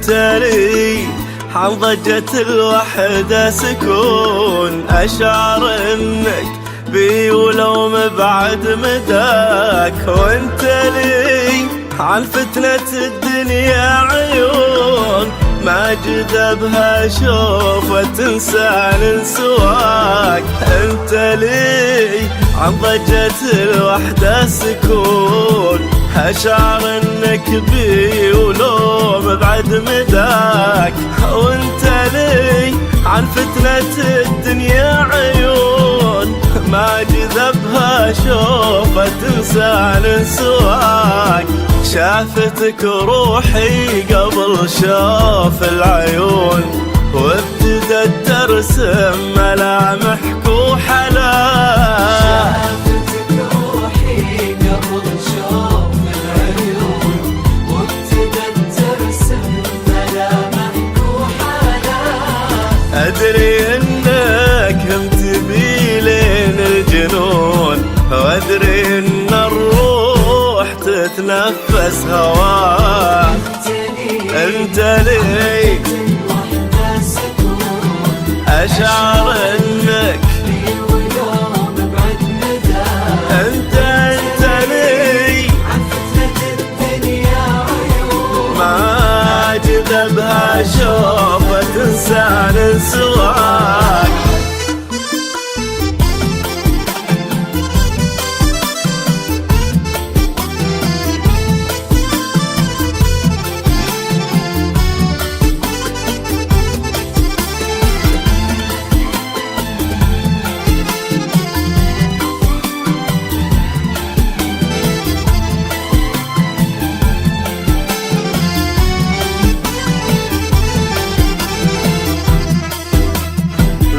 انت لي عن ضجة الوحدة سكون، أشعر انك بي ولو مبعد مداك. وانت لي عن فتنة الدنيا عيون، ما جذبها شوفة إنسان سواك. انت لي عن ضجة الوحدة سكون، أشعر انك بي ولو مبعد مداك. وانت لي عن فتنة الدنيا عيون، ما جذبها شوفة إنسان سواك. شافتك روحي قبل شوف العيون، وابتدت ترسم ملامحك وحلاك. شافتك روحي قبل شوف العيون، وابتدت ترسم ملامحك وحلاك. أدري إنك همت بي لين الجنون، وأدري إن الروح تتنفس هواك. انت لي أشعر انك انت لي ما جذبها شوفة إنسان سواك.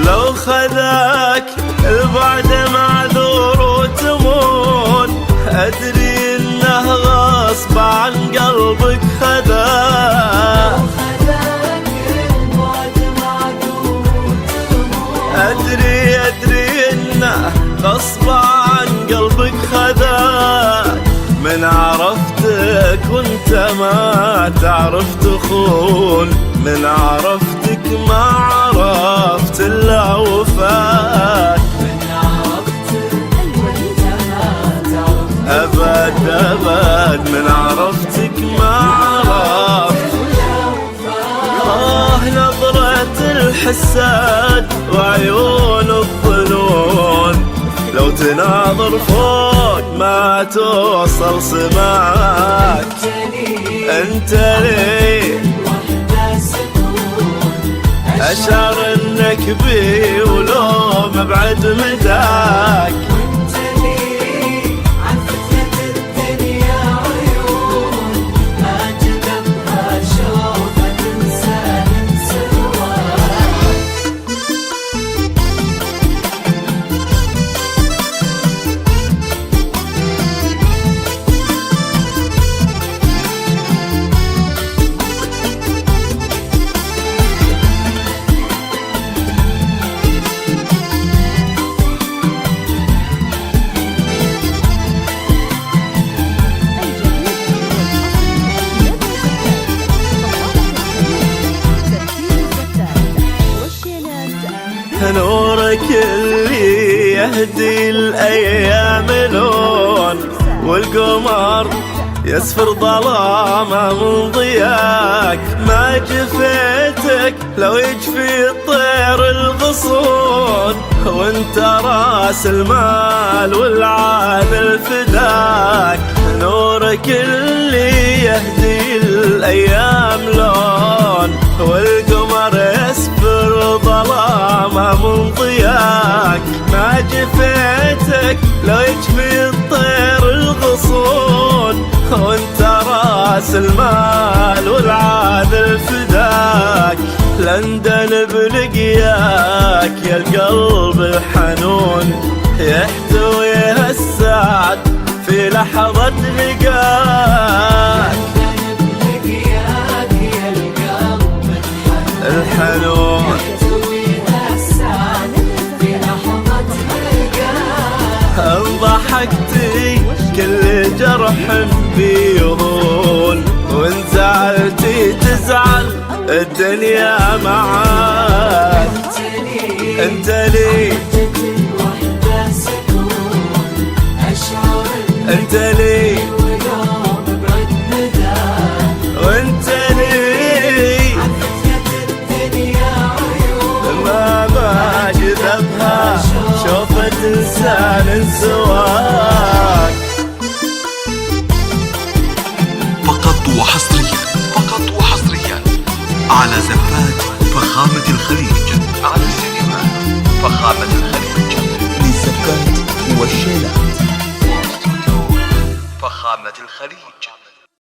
لو خذاك البعد معذور وتمون، أدري إنه غصب عن قلبك خذاك. أدري إنه غصب عن قلبك خذاك. من عرفتك وانت ما تعرف تخون، من عرفتك ما عرفت إلا وفاك. من عرفتك وانت ما تعرف أبد أبد من عرفتك ما عرفت إلا وفاك. نظرة الحساد وعيون الظنون، لو تناظر فوق ما توصل سماك. انت لي أشعر انك بي ولو مبعد مداك. نورك اللي يهدي الأيام لون، والقمر يسفر ظلامه من ضياك. ما جفيتك لو يجفي الطير الغصون، وانت راس المال والعادل فداك. نورك اللي يهدي الأيام لون، والقمر يسفر ظلامه من ضياك. ما جفيتك لو يجفي الطير الغصون، وانت راس المال والعادل فداك. لندن بلقياك يا القلب الحنون، يحتويها السعد في لحظة لقاك. الحنون ضحكتي كل جرح بيضون، وان زعلتي تزعل الدنيا معاك. انت لي الوحدة سكون أشعر انت لي اليوم بعد نداك. وانت لي عفتك الدنيا عيون ما جذبها شوفت انسان سواك. فقط وحصريا على زفات فخامة الخليج، على السينما فخامة الخليج للزفات والشيلات، فخامة الخليج.